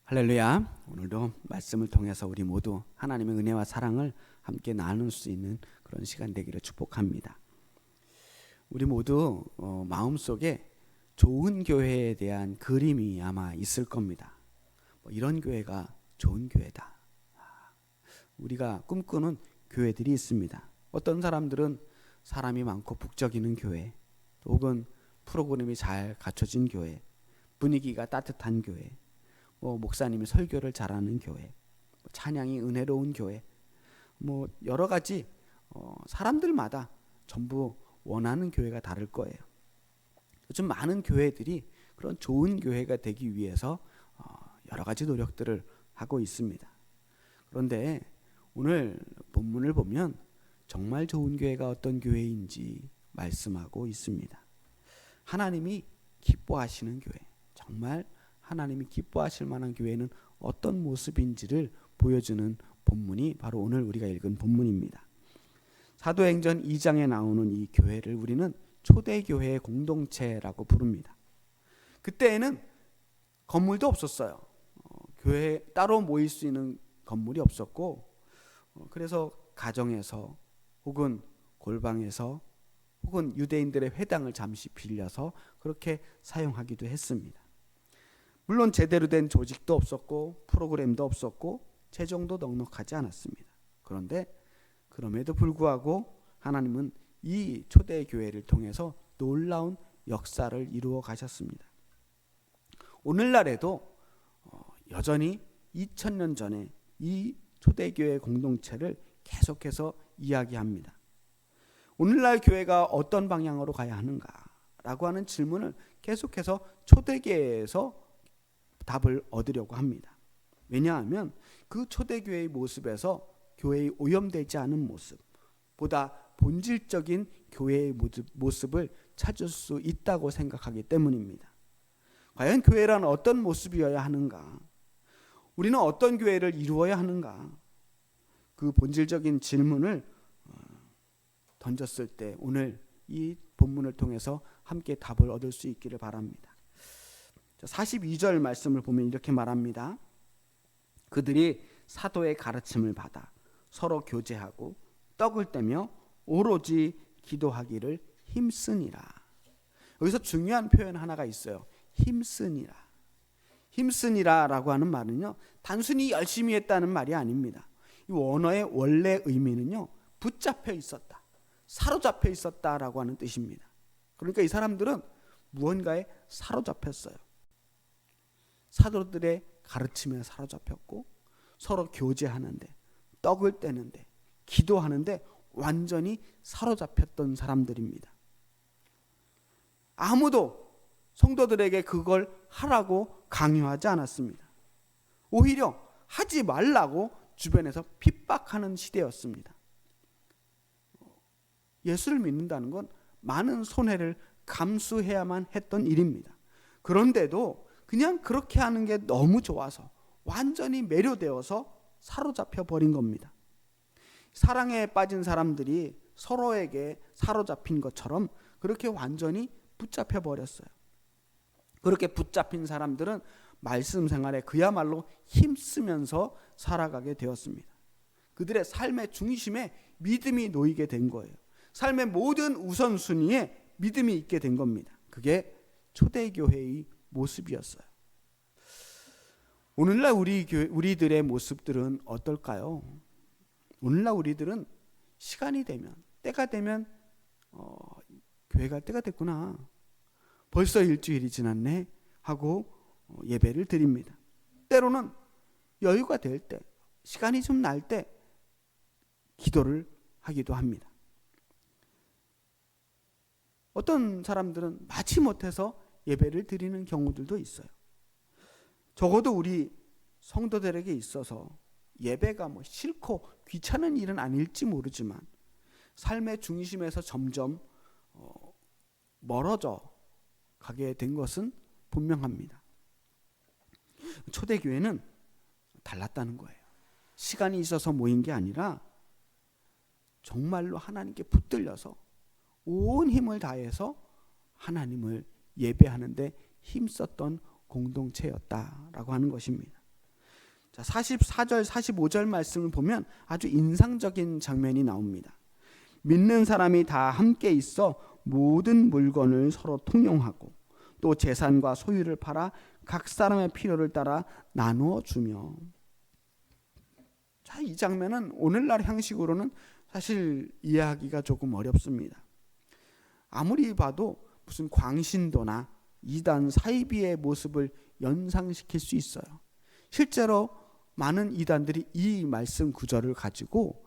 할렐루야. 오늘도 말씀을 통해서 우리 모두 하나님의 은혜와 사랑을 함께 나눌 수 있는 그런 시간 되기를 축복합니다. 우리 모두 마음속에 좋은 교회에 대한 그림이 아마 있을 겁니다. 이런 교회가 좋은 교회다. 우리가 꿈꾸는 교회들이 있습니다. 어떤 사람들은 사람이 많고 북적이는 교회, 혹은 프로그램이 잘 갖춰진 교회, 분위기가 따뜻한 교회, 목사님이 설교를 잘하는 교회, 찬양이 은혜로운 교회, 여러 가지 사람들마다 전부 원하는 교회가 다를 거예요. 요즘 많은 교회들이 그런 좋은 교회가 되기 위해서 여러 가지 노력들을 하고 있습니다. 그런데 오늘 본문을 보면 정말 좋은 교회가 어떤 교회인지 말씀하고 있습니다. 하나님이 기뻐하시는 교회, 정말 하나님이 기뻐하실 만한 교회는 어떤 모습인지를 보여주는 본문이 바로 오늘 우리가 읽은 본문입니다. 사도행전 2장에 나오는 이 교회를 우리는 초대교회의 공동체라고 부릅니다. 그때에는 건물도 없었어요. 교회에 따로 모일 수 있는 건물이 없었고, 그래서 가정에서 혹은 골방에서 혹은 유대인들의 회당을 잠시 빌려서 그렇게 사용하기도 했습니다. 물론 제대로 된 조직도 없었고 프로그램도 없었고 재정도 넉넉하지 않았습니다. 그런데 그럼에도 불구하고 하나님은 이 초대교회를 통해서 놀라운 역사를 이루어 가셨습니다. 오늘날에도 여전히 2000년 전에 이 초대교회 공동체를 계속해서 이야기합니다. 오늘날 교회가 어떤 방향으로 가야 하는가라고 하는 질문을 계속해서 초대교회에서 답을 얻으려고 합니다. 왜냐하면 그 초대교회의 모습에서 교회의 오염되지 않은 모습, 보다 본질적인 교회의 모습을 찾을 수 있다고 생각하기 때문입니다. 과연 교회란 어떤 모습이어야 하는가? 우리는 어떤 교회를 이루어야 하는가? 그 본질적인 질문을 던졌을 때 오늘 이 본문을 통해서 함께 답을 얻을 수 있기를 바랍니다. 42절 말씀을 보면 이렇게 말합니다. 그들이 사도의 가르침을 받아 서로 교제하고 떡을 떼며 오로지 기도하기를 힘쓰니라. 여기서 중요한 표현 하나가 있어요. 힘쓰니라. 힘쓰니라라고 하는 말은요, 단순히 열심히 했다는 말이 아닙니다. 이 원어의 원래 의미는요, 붙잡혀 있었다, 사로잡혀 있었다라고 하는 뜻입니다. 그러니까 이 사람들은 무언가에 사로잡혔어요. 사도들의 가르침에 사로잡혔고 서로 교제하는데, 떡을 떼는데, 기도하는데 완전히 사로잡혔던 사람들입니다. 아무도 성도들에게 그걸 하라고 강요하지 않았습니다. 오히려 하지 말라고 주변에서 핍박하는 시대였습니다. 예수를 믿는다는 건 많은 손해를 감수해야만 했던 일입니다. 그런데도 그냥 그렇게 하는 게 너무 좋아서 완전히 매료되어서 사로잡혀 버린 겁니다. 사랑에 빠진 사람들이 서로에게 사로잡힌 것처럼 그렇게 완전히 붙잡혀 버렸어요. 그렇게 붙잡힌 사람들은 말씀 생활에 그야말로 힘쓰면서 살아가게 되었습니다. 그들의 삶의 중심에 믿음이 놓이게 된 거예요. 삶의 모든 우선순위에 믿음이 있게 된 겁니다. 그게 초대교회의 모습이었어요. 오늘날 우리들의 모습들은 어떨까요? 오늘날 우리들은 시간이 되면, 때가 되면 교회 갈 때가 됐구나, 벌써 일주일이 지났네 하고 예배를 드립니다. 때로는 여유가 될 때, 시간이 좀 날 때 기도를 하기도 합니다. 어떤 사람들은 마치못해서 예배를 드리는 경우들도 있어요. 적어도 우리 성도들에게 있어서 예배가 싫고 귀찮은 일은 아닐지 모르지만 삶의 중심에서 점점 멀어져 가게 된 것은 분명합니다. 초대교회는 달랐다는 거예요. 시간이 있어서 모인 게 아니라 정말로 하나님께 붙들려서 온 힘을 다해서 하나님을 예배하는데 힘썼던 공동체였다라고 하는 것입니다. 자, 44절 45절 말씀을 보면 아주 인상적인 장면이 나옵니다. 믿는 사람이 다 함께 있어 모든 물건을 서로 통용하고 또 재산과 소유를 팔아 각 사람의 필요를 따라 나누어 주며. 자, 이 장면은 오늘날 형식으로는 사실 이해하기가 조금 어렵습니다. 아무리 봐도 무슨 광신도나 이단 사이비의 모습을 연상시킬 수 있어요. 실제로 많은 이단들이 이 말씀 구절을 가지고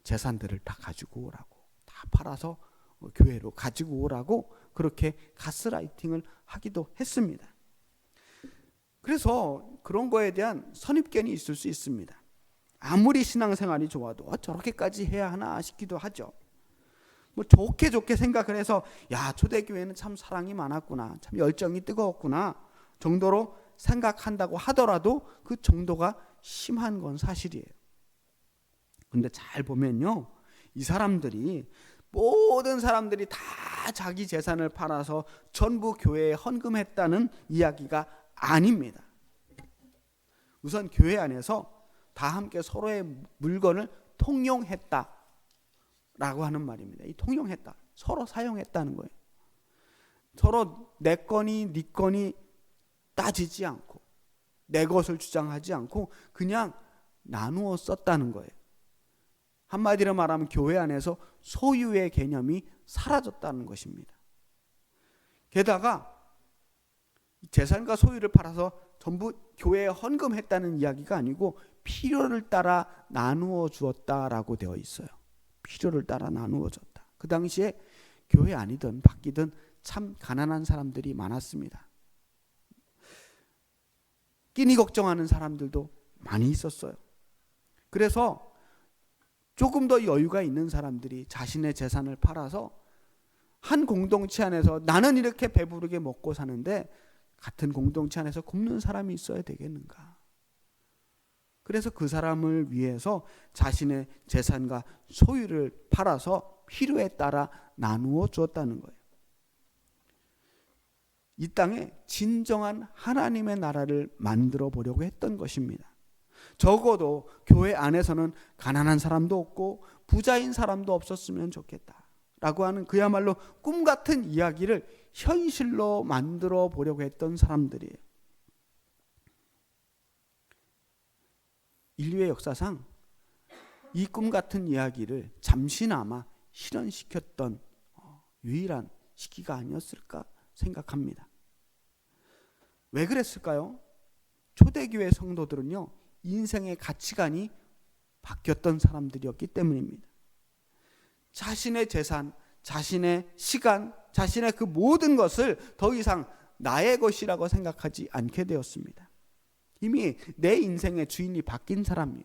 재산들을 다 가지고 오라고, 다 팔아서 교회로 가지고 오라고 그렇게 가스라이팅을 하기도 했습니다. 그래서 그런 거에 대한 선입견이 있을 수 있습니다. 아무리 신앙생활이 좋아도 저렇게까지 해야 하나 싶기도 하죠. 뭐 좋게 생각을 해서 야, 초대교회는 참 사랑이 많았구나, 참 열정이 뜨거웠구나 정도로 생각한다고 하더라도 그 정도가 심한 건 사실이에요. 근데 잘 보면요, 이 사람들이 모든 사람들이 다 자기 재산을 팔아서 전부 교회에 헌금했다는 이야기가 아닙니다. 우선 교회 안에서 다 함께 서로의 물건을 통용했다라고 하는 말입니다. 이 통용했다, 서로 사용했다는 거예요. 서로 내 거니 네 거니 따지지 않고 내 것을 주장하지 않고 그냥 나누어 썼다는 거예요. 한마디로 말하면 교회 안에서 소유의 개념이 사라졌다는 것입니다. 게다가 재산과 소유를 팔아서 전부 교회에 헌금했다는 이야기가 아니고 필요를 따라 나누어 주었다라고 되어 있어요. 필요를 따라 나누어 줬다. 그 당시에 교회 아니든 밖이든 참 가난한 사람들이 많았습니다. 끼니 걱정하는 사람들도 많이 있었어요. 그래서 조금 더 여유가 있는 사람들이 자신의 재산을 팔아서 한 공동체 안에서 나는 이렇게 배부르게 먹고 사는데 같은 공동체 안에서 굶는 사람이 있어야 되겠는가. 그래서 그 사람을 위해서 자신의 재산과 소유를 팔아서 필요에 따라 나누어 주었다는 거예요. 이 땅에 진정한 하나님의 나라를 만들어 보려고 했던 것입니다. 적어도 교회 안에서는 가난한 사람도 없고 부자인 사람도 없었으면 좋겠다라고 하는 그야말로 꿈 같은 이야기를 현실로 만들어 보려고 했던 사람들이에요. 인류의 역사상 이 꿈 같은 이야기를 잠시나마 실현시켰던 유일한 시기가 아니었을까 생각합니다. 왜 그랬을까요? 초대교회 성도들은요, 인생의 가치관이 바뀌었던 사람들이었기 때문입니다. 자신의 재산, 자신의 시간, 자신의 그 모든 것을 더 이상 나의 것이라고 생각하지 않게 되었습니다. 이미 내 인생의 주인이 바뀐 사람이에요.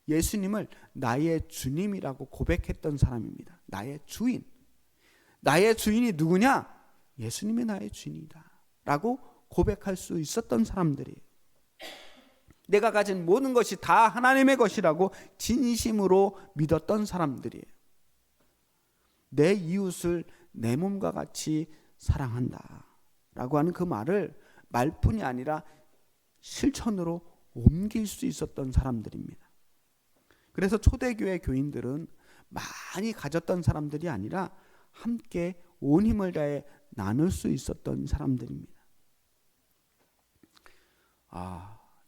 예수님을 나의 주님이라고 고백했던 사람입니다. 나의 주인. 나의 주인이 누구냐? 예수님이 나의 주인이다 라고 고백할 수 있었던 사람들이에요. 내가 가진 모든 것이 다 하나님의 것이라고 진심으로 믿었던 사람들이에요. 내 이웃을 내 몸과 같이 사랑한다 라고 하는 그 말을 말뿐이 아니라 실천으로 옮길 수 있었던 사람들입니다. 그래서 초대교회 교인들은 많이 가졌던 사람들이 아니라 함께 온 힘을 다해 나눌 수 있었던 사람들입니다.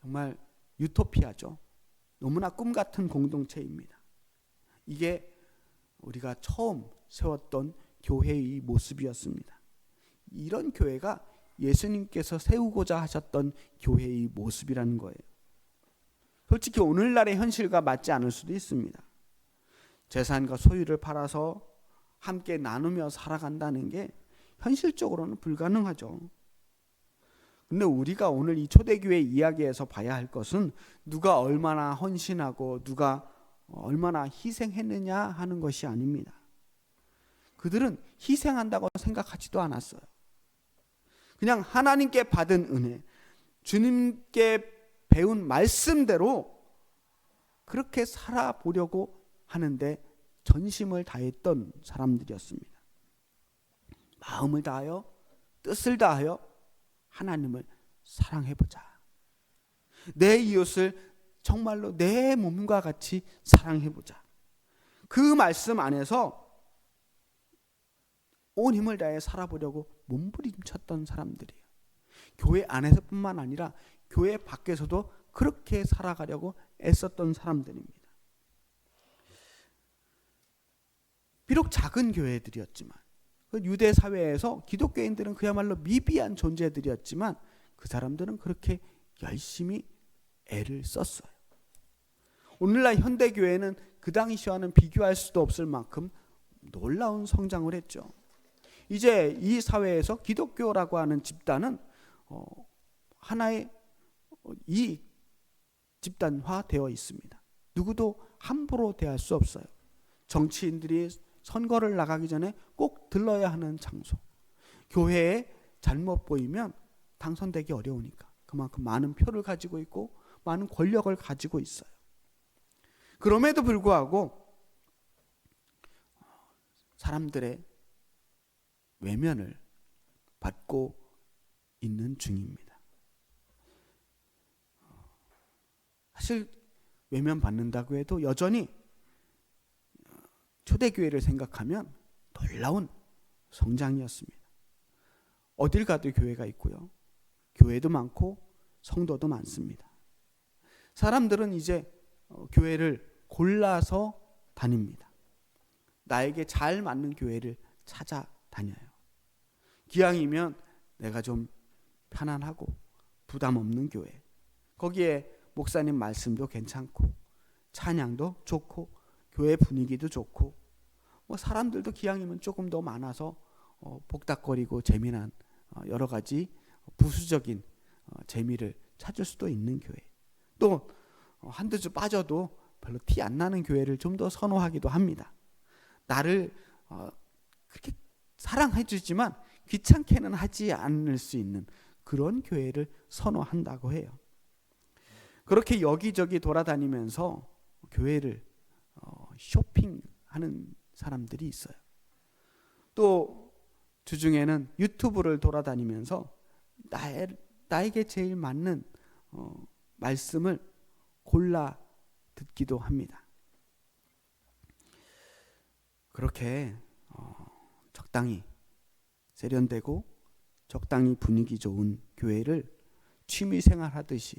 정말 유토피아죠. 너무나 꿈 같은 공동체입니다. 이게 우리가 처음 세웠던 교회의 모습이었습니다. 이런 교회가 예수님께서 세우고자 하셨던 교회의 모습이라는 거예요. 솔직히 오늘날의 현실과 맞지 않을 수도 있습니다. 재산과 소유를 팔아서 함께 나누며 살아간다는 게 현실적으로는 불가능하죠. 근데 우리가 오늘 이 초대교회 이야기에서 봐야 할 것은 누가 얼마나 헌신하고 누가 얼마나 희생했느냐 하는 것이 아닙니다. 그들은 희생한다고 생각하지도 않았어요. 그냥 하나님께 받은 은혜, 주님께 배운 말씀대로 그렇게 살아보려고 하는데 전심을 다했던 사람들이었습니다. 마음을 다하여 뜻을 다하여 하나님을 사랑해보자. 내 이웃을 정말로 내 몸과 같이 사랑해보자. 그 말씀 안에서 온 힘을 다해 살아보려고 몸부림쳤던 사람들이에요. 교회 안에서뿐만 아니라 교회 밖에서도 그렇게 살아가려고 애썼던 사람들입니다. 비록 작은 교회들이었지만 그 유대 사회에서 기독교인들은 그야말로 미비한 존재들이었지만 그 사람들은 그렇게 열심히 애를 썼어요. 오늘날 현대교회는 그 당시와는 비교할 수도 없을 만큼 놀라운 성장을 했죠. 이제 이 사회에서 기독교라고 하는 집단은 하나의 이 집단화되어 있습니다. 누구도 함부로 대할 수 없어요. 정치인들이 선거를 나가기 전에 꼭 들러야 하는 장소. 교회에 잘못 보이면 당선되기 어려우니까 그만큼 많은 표를 가지고 있고 많은 권력을 가지고 있어요. 그럼에도 불구하고 사람들의 외면을 받고 있는 중입니다. 사실 외면받는다고 해도 여전히 초대교회를 생각하면 놀라운 성장이었습니다. 어딜 가도 교회가 있고요. 교회도 많고 성도도 많습니다. 사람들은 이제 교회를 골라서 다닙니다. 나에게 잘 맞는 교회를 찾아다녀요. 기왕이면 내가 좀 편안하고 부담 없는 교회, 거기에 목사님 말씀도 괜찮고 찬양도 좋고 교회 분위기도 좋고 사람들도 기왕이면 조금 더 많아서 복닥거리고 재미난 여러 가지 부수적인 재미를 찾을 수도 있는 교회, 또 한두 주 빠져도 별로 티 안 나는 교회를 좀 더 선호하기도 합니다. 나를 그렇게 사랑해 주지만 귀찮게는 하지 않을 수 있는 그런 교회를 선호한다고 해요. 그렇게 여기저기 돌아다니면서 교회를 쇼핑하는 사람들이 있어요. 또 주중에는 유튜브를 돌아다니면서 나에게 제일 맞는 말씀을 골라 듣기도 합니다. 그렇게 적당히 세련되고 적당히 분위기 좋은 교회를 취미생활 하듯이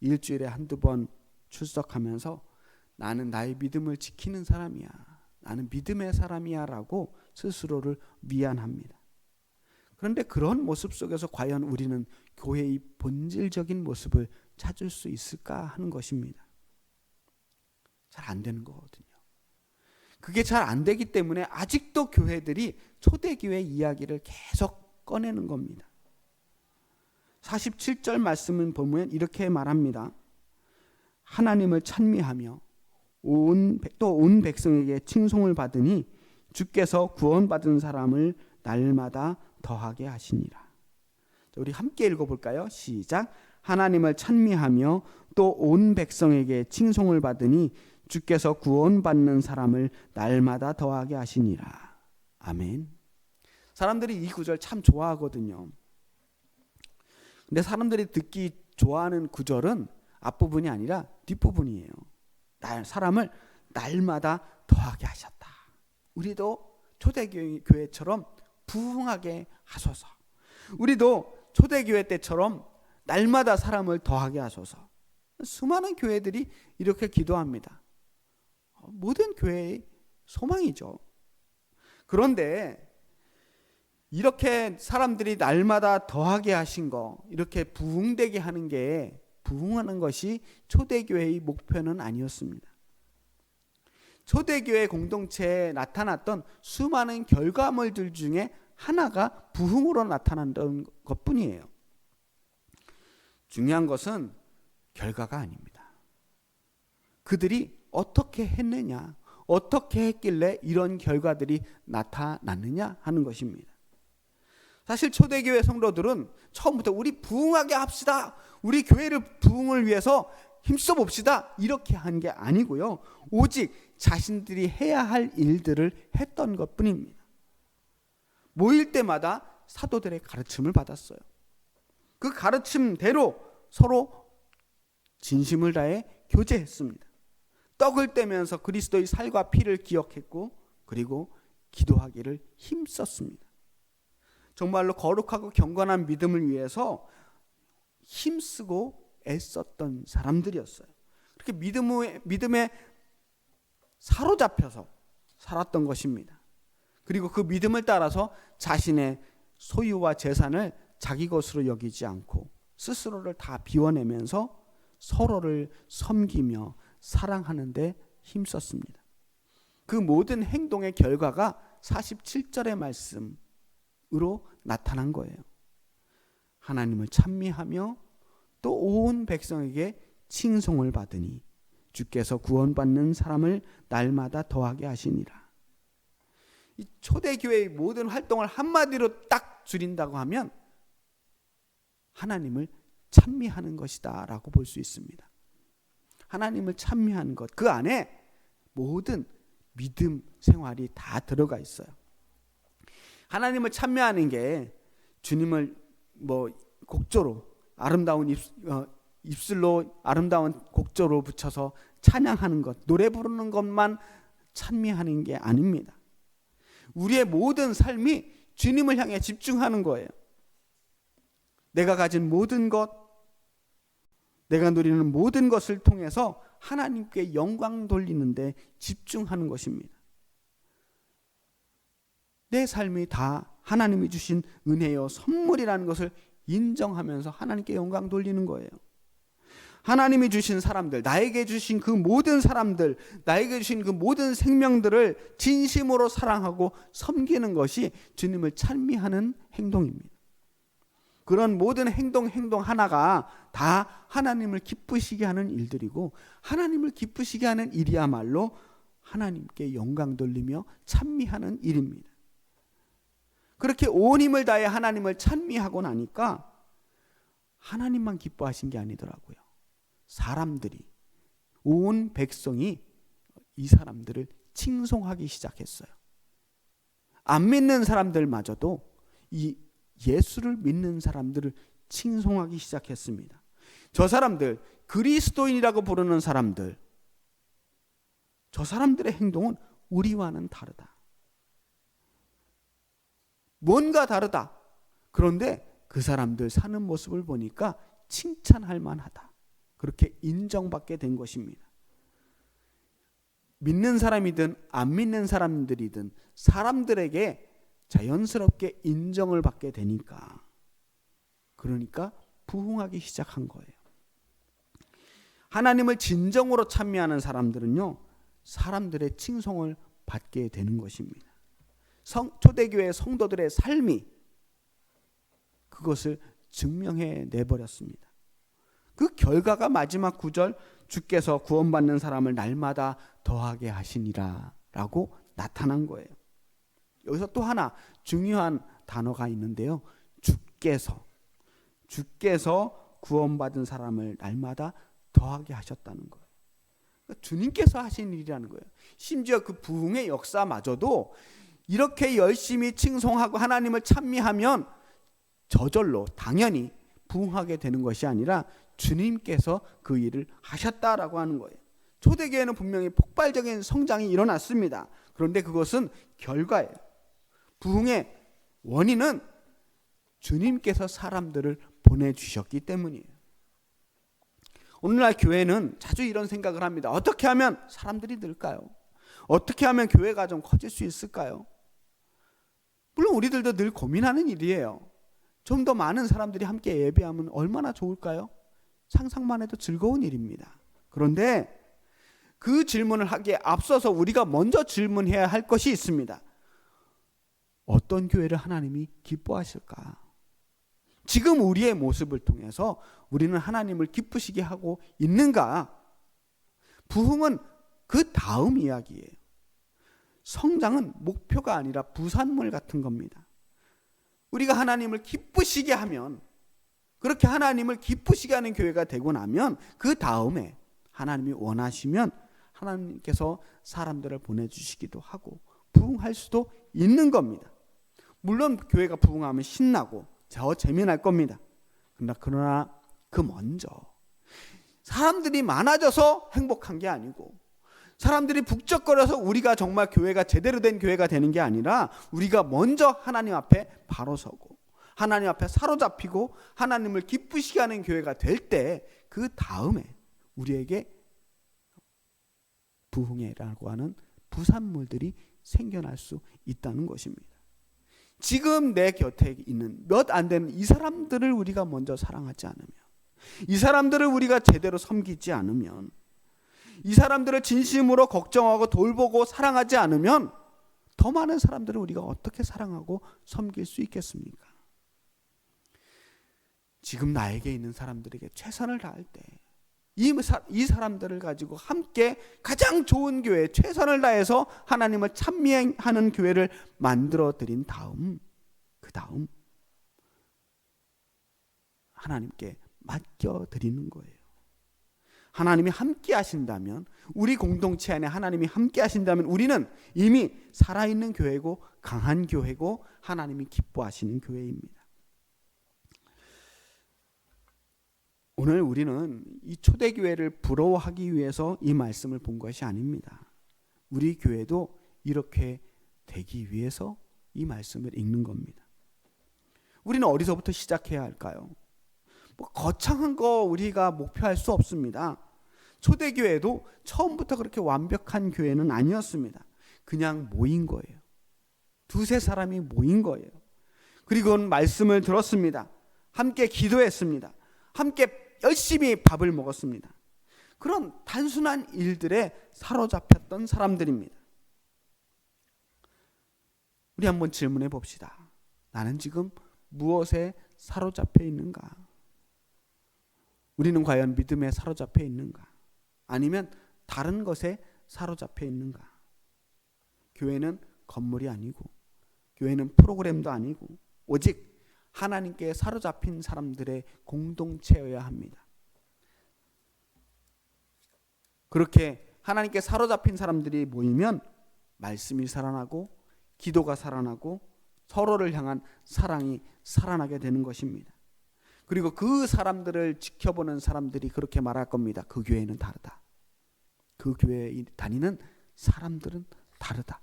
일주일에 한두 번 출석하면서 나는 나의 믿음을 지키는 사람이야, 나는 믿음의 사람이야 라고 스스로를 위안합니다. 그런데 그런 모습 속에서 과연 우리는 교회의 본질적인 모습을 찾을 수 있을까 하는 것입니다. 잘 안 되는 거거든요. 그게 잘 안 되기 때문에 아직도 교회들이 초대교회 이야기를 계속 꺼내는 겁니다. 47절 말씀은 보면 이렇게 말합니다. 하나님을 찬미하며 또 온 백성에게 칭송을 받으니 주께서 구원받은 사람을 날마다 더하게 하시니라. 우리 함께 읽어볼까요? 시작. 하나님을 찬미하며 또 온 백성에게 칭송을 받으니 주께서 구원받는 사람을 날마다 더하게 하시니라. 아멘. 사람들이 이 구절 참 좋아하거든요. 근데 사람들이 듣기 좋아하는 구절은 앞부분이 아니라 뒷부분이에요. 사람을 날마다 더하게 하셨다. 우리도 초대교회처럼 부흥하게 하소서. 우리도 초대교회 때처럼 날마다 사람을 더하게 하소서. 수많은 교회들이 이렇게 기도합니다. 모든 교회의 소망이죠. 그런데 이렇게 사람들이 날마다 더하게 하신 거, 이렇게 부흥되게 하는 게, 부흥하는 것이 초대교회의 목표는 아니었습니다. 초대교회 공동체에 나타났던 수많은 결과물들 중에 하나가 부흥으로 나타난다는 것뿐이에요. 중요한 것은 결과가 아닙니다. 그들이 어떻게 했느냐, 어떻게 했길래 이런 결과들이 나타났느냐 하는 것입니다. 사실 초대교회 성도들은 처음부터 우리 부흥하게 합시다, 우리 교회를 부흥을 위해서 힘써 봅시다, 이렇게 한 게 아니고요, 오직 자신들이 해야 할 일들을 했던 것뿐입니다. 모일 때마다 사도들의 가르침을 받았어요. 그 가르침대로 서로 진심을 다해 교제했습니다. 떡을 떼면서 그리스도의 살과 피를 기억했고 그리고 기도하기를 힘썼습니다. 정말로 거룩하고 경건한 믿음을 위해서 힘쓰고 애썼던 사람들이었어요. 그렇게 믿음에 사로잡혀서 살았던 것입니다. 그리고 그 믿음을 따라서 자신의 소유와 재산을 자기 것으로 여기지 않고 스스로를 다 비워내면서 서로를 섬기며 사랑하는 데 힘썼습니다. 그 모든 행동의 결과가 47절의 말씀으로 나타난 거예요. 하나님을 찬미하며 또 온 백성에게 칭송을 받으니 주께서 구원받는 사람을 날마다 더하게 하시니라. 이 초대교회의 모든 활동을 한마디로 딱 줄인다고 하면 하나님을 찬미하는 것이다 라고 볼 수 있습니다. 하나님을 찬미하는 것, 그 안에 모든 믿음 생활이 다 들어가 있어요. 하나님을 찬미하는 게 주님을 곡조로 아름다운 입술로 아름다운 곡조로 붙여서 찬양하는 것, 노래 부르는 것만 찬미하는 게 아닙니다. 우리의 모든 삶이 주님을 향해 집중하는 거예요. 내가 가진 모든 것, 내가 누리는 모든 것을 통해서 하나님께 영광 돌리는데 집중하는 것입니다. 내 삶이 다 하나님이 주신 은혜요 선물이라는 것을 인정하면서 하나님께 영광 돌리는 거예요. 하나님이 주신 사람들, 나에게 주신 그 모든 사람들, 나에게 주신 그 모든 생명들을 진심으로 사랑하고 섬기는 것이 주님을 찬미하는 행동입니다. 그런 모든 행동 하나가 다 하나님을 기쁘시게 하는 일들이고, 하나님을 기쁘시게 하는 일이야말로 하나님께 영광 돌리며 찬미하는 일입니다. 그렇게 온 힘을 다해 하나님을 찬미하고 나니까 하나님만 기뻐하신 게 아니더라고요. 사람들이, 온 백성이 이 사람들을 칭송하기 시작했어요. 안 믿는 사람들마저도 이 예수를 믿는 사람들을 칭송하기 시작했습니다. 저 사람들, 그리스도인이라고 부르는 사람들, 저 사람들의 행동은 우리와는 다르다. 뭔가 다르다. 그런데 그 사람들 사는 모습을 보니까 칭찬할 만하다. 그렇게 인정받게 된 것입니다. 믿는 사람이든 안 믿는 사람들이든 사람들에게 자연스럽게 인정을 받게 되니까, 그러니까 부흥하기 시작한 거예요. 하나님을 진정으로 찬미하는 사람들의 칭송을 받게 되는 것입니다. 초대교회 성도들의 삶이 그것을 증명해 내버렸습니다. 그 결과가 마지막 9절, 주께서 구원받는 사람을 날마다 더하게 하시니라 라고 나타난 거예요. 여기서 또 하나 중요한 단어가 있는데요. 주께서 구원받은 사람을 날마다 더하게 하셨다는 거예요. 주님께서 하신 일이라는 거예요. 심지어 그 부흥의 역사마저도 이렇게 열심히 칭송하고 하나님을 찬미하면 저절로 당연히 부흥하게 되는 것이 아니라 주님께서 그 일을 하셨다라고 하는 거예요. 초대교회는 분명히 폭발적인 성장이 일어났습니다. 그런데 그것은 결과예요. 부흥의 원인은 주님께서 사람들을 보내주셨기 때문이에요. 오늘날 교회는 자주 이런 생각을 합니다. 어떻게 하면 사람들이 늘까요? 어떻게 하면 교회가 좀 커질 수 있을까요? 물론 우리들도 늘 고민하는 일이에요. 좀 더 많은 사람들이 함께 예배하면 얼마나 좋을까요? 상상만 해도 즐거운 일입니다. 그런데 그 질문을 하기에 앞서서 우리가 먼저 질문해야 할 것이 있습니다. 어떤 교회를 하나님이 기뻐하실까? 지금 우리의 모습을 통해서 우리는 하나님을 기쁘시게 하고 있는가? 부흥은 그 다음 이야기예요. 성장은 목표가 아니라 부산물 같은 겁니다. 우리가 하나님을 기쁘시게 하면, 그렇게 하나님을 기쁘시게 하는 교회가 되고 나면 그 다음에 하나님이 원하시면 하나님께서 사람들을 보내주시기도 하고 부흥할 수도 있는 겁니다. 물론 교회가 부흥하면 신나고 더 재미날 겁니다. 그러나 그 먼저 사람들이 많아져서 행복한 게 아니고, 사람들이 북적거려서 우리가 정말 교회가 제대로 된 교회가 되는 게 아니라, 우리가 먼저 하나님 앞에 바로 서고 하나님 앞에 사로잡히고 하나님을 기쁘시게 하는 교회가 될 때, 그 다음에 우리에게 부흥회라고 하는 부산물들이 생겨날 수 있다는 것입니다. 지금 내 곁에 있는 몇 안 되는 이 사람들을 우리가 먼저 사랑하지 않으면, 이 사람들을 우리가 제대로 섬기지 않으면, 이 사람들을 진심으로 걱정하고 돌보고 사랑하지 않으면, 더 많은 사람들을 우리가 어떻게 사랑하고 섬길 수 있겠습니까? 지금 나에게 있는 사람들에게 최선을 다할 때, 이 사람들을 가지고 함께 가장 좋은 교회, 최선을 다해서 하나님을 찬미하는 교회를 만들어 드린 다음, 그 다음 하나님께 맡겨 드리는 거예요. 하나님이 함께 하신다면, 우리 공동체 안에 하나님이 함께 하신다면, 우리는 이미 살아있는 교회고 강한 교회고 하나님이 기뻐하시는 교회입니다. 오늘 우리는 이 초대교회를 부러워하기 위해서 이 말씀을 본 것이 아닙니다. 우리 교회도 이렇게 되기 위해서 이 말씀을 읽는 겁니다. 우리는 어디서부터 시작해야 할까요? 거창한 거 우리가 목표할 수 없습니다. 초대교회도 처음부터 그렇게 완벽한 교회는 아니었습니다. 그냥 모인 거예요. 두세 사람이 모인 거예요. 그리고 말씀을 들었습니다. 함께 기도했습니다. 함께 열심히 밥을 먹었습니다. 그런 단순한 일들에 사로잡혔던 사람들입니다. 우리 한번 질문해 봅시다. 나는 지금 무엇에 사로잡혀 있는가? 우리는 과연 믿음에 사로잡혀 있는가? 아니면 다른 것에 사로잡혀 있는가? 교회는 건물이 아니고, 교회는 프로그램도 아니고, 오직 하나님께 사로잡힌 사람들의 공동체여야 합니다. 그렇게 하나님께 사로잡힌 사람들이 모이면 말씀이 살아나고, 기도가 살아나고, 서로를 향한 사랑이 살아나게 되는 것입니다. 그리고 그 사람들을 지켜보는 사람들이 그렇게 말할 겁니다. 그 교회는 다르다. 그 교회에 다니는 사람들은 다르다.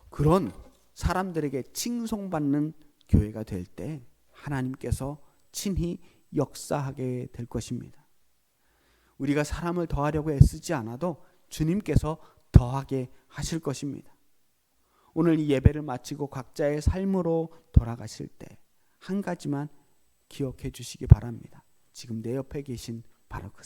그런 사람들에게 칭송받는 교회가 될 때 하나님께서 친히 역사하게 될 것입니다. 우리가 사람을 더하려고 애쓰지 않아도 주님께서 더하게 하실 것입니다. 오늘 이 예배를 마치고 각자의 삶으로 돌아가실 때 한 가지만 기억해 주시기 바랍니다. 지금 내 옆에 계신 바로 그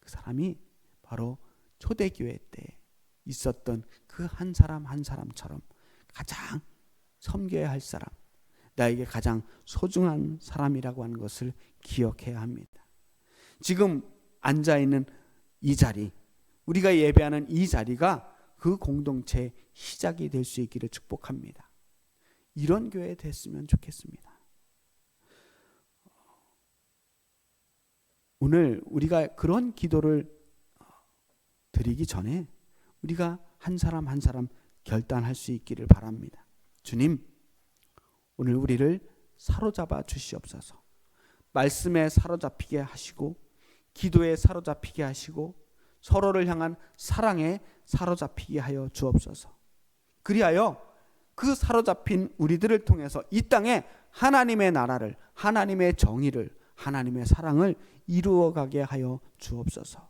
사람이 바로 초대교회 때 있었던 그 한 사람 한 사람처럼 가장 섬겨야 할 사람, 나에게 가장 소중한 사람이라고 하는 것을 기억해야 합니다. 지금 앉아있는 이 자리, 우리가 예배하는 이 자리가 그 공동체의 시작이 될 수 있기를 축복합니다. 이런 교회 됐으면 좋겠습니다. 오늘 우리가 그런 기도를 드리기 전에 우리가 한 사람 한 사람 결단할 수 있기를 바랍니다. 주님, 오늘 우리를 사로잡아 주시옵소서. 말씀에 사로잡히게 하시고, 기도에 사로잡히게 하시고, 서로를 향한 사랑에 사로잡히게 하여 주옵소서. 그리하여 그 사로잡힌 우리들을 통해서 이 땅에 하나님의 나라를, 하나님의 정의를, 하나님의 사랑을 이루어가게 하여 주옵소서.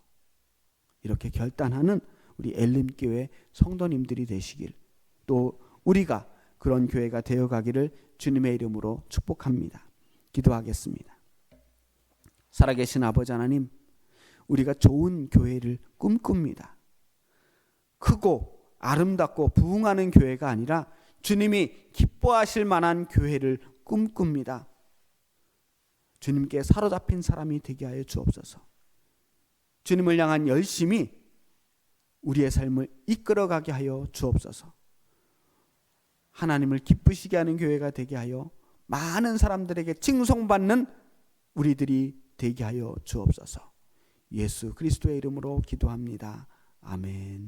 이렇게 결단하는 우리 엘림교회 성도님들이 되시길, 또 우리가 그런 교회가 되어가기를 주님의 이름으로 축복합니다. 기도하겠습니다. 살아계신 아버지 하나님, 우리가 좋은 교회를 꿈꿉니다. 크고 아름답고 부흥하는 교회가 아니라 주님이 기뻐하실 만한 교회를 꿈꿉니다. 주님께 사로잡힌 사람이 되게 하여 주옵소서. 주님을 향한 열심이 우리의 삶을 이끌어가게 하여 주옵소서. 하나님을 기쁘시게 하는 교회가 되게 하여 많은 사람들에게 칭송받는 우리들이 되게 하여 주옵소서. 예수 그리스도의 이름으로 기도합니다. 아멘.